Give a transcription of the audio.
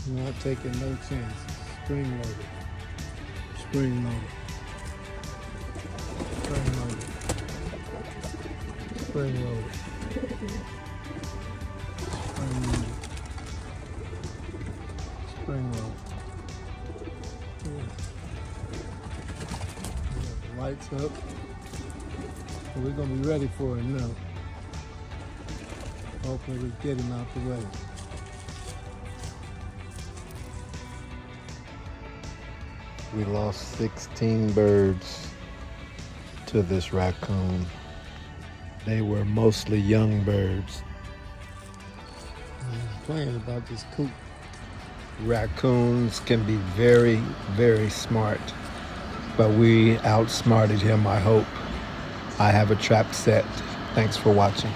Not taking no chances. Spring loaded. Spring loaded. Spring loaded. Spring loaded. Spring loaded. Spring loaded. The lights up. So we're gonna be ready for him now. Hopefully we get him out the way. We lost 16 birds to this raccoon. They were mostly young birds. I'm playing about this coop. Raccoons can be very, very smart, but we outsmarted him, I hope. I have a trap set. Thanks for watching.